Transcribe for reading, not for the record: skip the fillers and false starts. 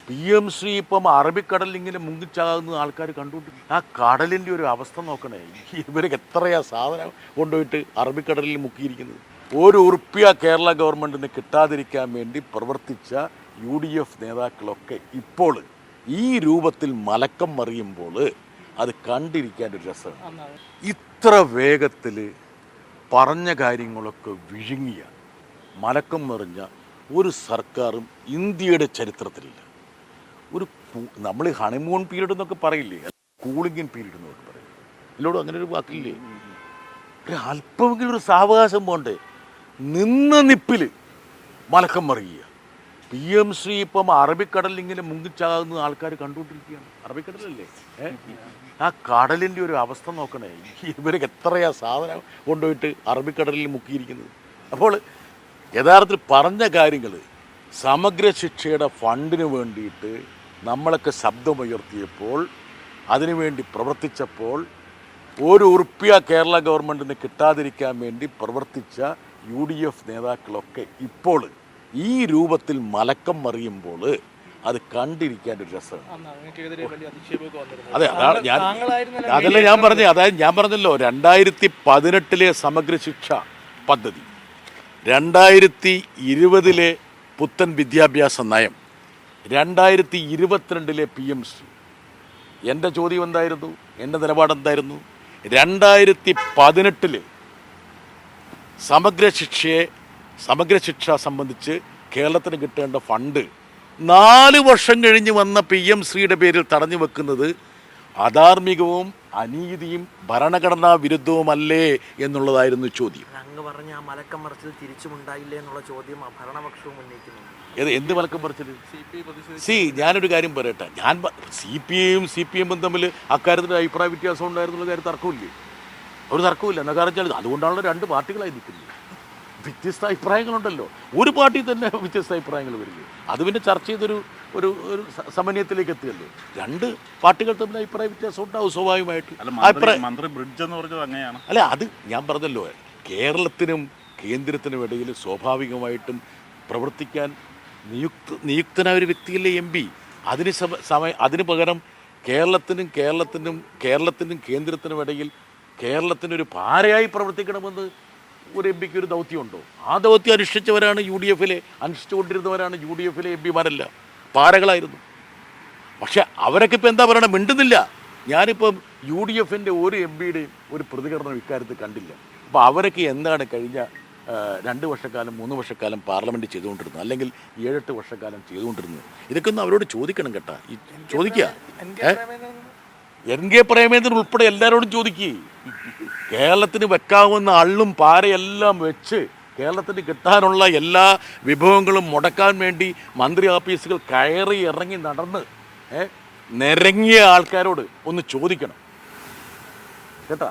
PMC ഇപ്പം അറബിക്കടലിൽ ഇങ്ങനെ മുങ്ങിച്ചാകുന്ന ആൾക്കാർ കണ്ടുകൊണ്ടിരിക്കും. ആ കടലിൻ്റെ ഒരു അവസ്ഥ നോക്കണേ. ഇവർക്ക് എത്രയാ സാധനം കൊണ്ടുപോയിട്ട് അറബിക്കടലിൽ മുക്കിയിരിക്കുന്നത്. ₹1 കേരള ഗവൺമെൻറ്റിന് കിട്ടാതിരിക്കാൻ വേണ്ടി പ്രവർത്തിച്ച UDF നേതാക്കളൊക്കെ ഇപ്പോൾ ഈ രൂപത്തിൽ മലക്കം മറിയുമ്പോൾ അത് കണ്ടിരിക്കാൻ ഒരു രസമാണ്. ഇത്ര വേഗത്തിൽ പറഞ്ഞ കാര്യങ്ങളൊക്കെ വിഴുങ്ങിയ മലക്കം മറിഞ്ഞ ഒരു സർക്കാരും ഇന്ത്യയുടെ ചരിത്രത്തിലില്ല. ഒരു നമ്മൾ ഹണിമൂൺ പീരീഡ് എന്നൊക്കെ പറയില്ലേ, കൂളിംഗ് പീരീഡ് എന്നൊക്കെ പറയും. ഇതിലോടും അങ്ങനെ ഒരു വാക്കില്ലേ? ഒരു അല്പമെങ്കിലും ഒരു സാവകാശം പോണ്ടേ? നിന്ന നിപ്പിൽ മലക്കം മറിയുക. PMC ഇപ്പം അറബിക്കടലിൽ ഇങ്ങനെ മുങ്ങിച്ചാകുന്ന ആൾക്കാർ കണ്ടുകൊണ്ടിരിക്കുകയാണ്. അറബിക്കടലല്ലേ? ആ കടലിൻ്റെ ഒരു അവസ്ഥ നോക്കണേ. ഇവർക്ക് എത്രയാ സാധനം കൊണ്ടുപോയിട്ട് അറബിക്കടലിൽ മുക്കിയിരിക്കുന്നത്. അപ്പോൾ യഥാർത്ഥത്തിൽ പറഞ്ഞ കാര്യങ്ങൾ സമഗ്ര ശിക്ഷയുടെ ഫണ്ടിന് വേണ്ടിയിട്ട് നമ്മളൊക്കെ ശബ്ദമുയർത്തിയപ്പോൾ, അതിനുവേണ്ടി പ്രവർത്തിച്ചപ്പോൾ ₹1 കേരള ഗവൺമെൻറ്റിന് കിട്ടാതിരിക്കാൻ വേണ്ടി പ്രവർത്തിച്ച UDF നേതാക്കളൊക്കെ ഇപ്പോൾ ഈ രൂപത്തിൽ മലക്കം മറിയുമ്പോൾ അത് കണ്ടിരിക്കാൻ ഒരു രസമാണ്. അതെ, അതല്ല ഞാൻ പറഞ്ഞത്. അതായത് ഞാൻ പറഞ്ഞല്ലോ, 2018 സമഗ്ര ശിക്ഷ പദ്ധതി, 2020 പുത്തൻ വിദ്യാഭ്യാസ നയം, 2022 PMC. എൻ്റെ ചോദ്യം എന്തായിരുന്നു? എൻ്റെ നിലപാടെന്തായിരുന്നു? 2018 സമഗ്ര ശിക്ഷ സംബന്ധിച്ച് കേരളത്തിന് കിട്ടേണ്ട ഫണ്ട് 4 വർഷം കഴിഞ്ഞ് വന്ന PMCയുടെ പേരിൽ തടഞ്ഞു വെക്കുന്നത് അധാർമികവും അനീതിയും ഭരണഘടനാ വിരുദ്ധവുമല്ലേ എന്നുള്ളതായിരുന്നു ചോദ്യം. അങ്ങ് പറഞ്ഞ ആ മലക്കം മറിച്ചത് തിരിച്ചുമുണ്ടായില്ലേ എന്നുള്ള ചോദ്യം ഭരണപക്ഷവും ഉന്നയിക്കുന്നു. എന്ത് മലക്കം മറിച്ചത്? ഞാനൊരു കാര്യം പറയട്ടെ. CPIയും CPM തമ്മിൽ അക്കാര്യത്തിൽ അഭിപ്രായ വ്യത്യാസം ഉണ്ടായിരുന്നുള്ള കാര്യം തർക്കമില്ലേ? ഒരു തർക്കമില്ല. എന്താ കാരണം വെച്ചാൽ അതുകൊണ്ടാണല്ലോ 2 പാർട്ടികളായി നിൽക്കുന്നത്. വ്യത്യസ്ത അഭിപ്രായങ്ങളുണ്ടല്ലോ. ഒരു പാർട്ടി തന്നെ വ്യത്യസ്ത അഭിപ്രായങ്ങൾ വരികയും അത് പിന്നെ ചർച്ച ചെയ്തൊരു ഒരു സമന്വയത്തിലേക്ക് എത്തുകയല്ലോ. 2 പാർട്ടികൾ തമ്മിൽ അഭിപ്രായ വ്യത്യാസം ഉണ്ടാവും സ്വാഭാവികമായിട്ട്. മന്ത്രി ബ്രിഡ്ജ് എന്ന് പറഞ്ഞത് അങ്ങനെയാണ്. അല്ല, അത് ഞാൻ പറഞ്ഞല്ലോ, കേരളത്തിനും കേന്ദ്രത്തിനും ഇടയിൽ സ്വാഭാവികമായിട്ടും പ്രവർത്തിക്കാൻ നിയുക്തനായ ഒരു വ്യക്തിയല്ലേ MP. അതിന് പകരം കേരളത്തിനും കേന്ദ്രത്തിനും ഇടയിൽ കേരളത്തിനൊരു പാരയായി പ്രവർത്തിക്കണമെന്ന് ഒരു MP-ക്ക് ഒരു ദൗത്യമുണ്ടോ? ആ ദൗത്യം അനുഷ്ഠിച്ചുകൊണ്ടിരുന്നവരാണ് UDF-ലെ MP-മാരല്ല, പാരകളായിരുന്നു. പക്ഷെ അവരൊക്കെ ഇപ്പം എന്താ പറയണത്? മിണ്ടുന്നില്ല. ഞാനിപ്പം UDF-ൻ്റെ ഒരു MP-യുടെയും ഒരു പ്രതികരണം ഇക്കാര്യത്തിൽ കണ്ടില്ല. അപ്പോൾ അവരൊക്കെ എന്താണ് കഴിഞ്ഞ 2 വർഷക്കാലം 3 വർഷക്കാലം പാർലമെൻറ്റ് ചെയ്തുകൊണ്ടിരുന്നത്, അല്ലെങ്കിൽ 7-8 വർഷക്കാലം ചെയ്തുകൊണ്ടിരുന്നത്? ഇതൊക്കെ ഒന്ന് അവരോട് ചോദിക്കണം കേട്ടാ. ചോദിക്കുക. NK പ്രേമേന്ദ്രൻ ഉൾപ്പെടെ എല്ലാവരോടും ചോദിക്കുക. കേരളത്തിന് വെക്കാവുന്ന അള്ളും പാരയെല്ലാം വെച്ച് കേരളത്തിന് കിട്ടാനുള്ള എല്ലാ വിഭവങ്ങളും മുടക്കാൻ വേണ്ടി മന്ത്രി ഓഫീസുകൾ കയറി ഇറങ്ങി നടന്ന് നിരങ്ങിയ ആൾക്കാരോട് ഒന്ന് ചോദിക്കണം കേട്ടാ.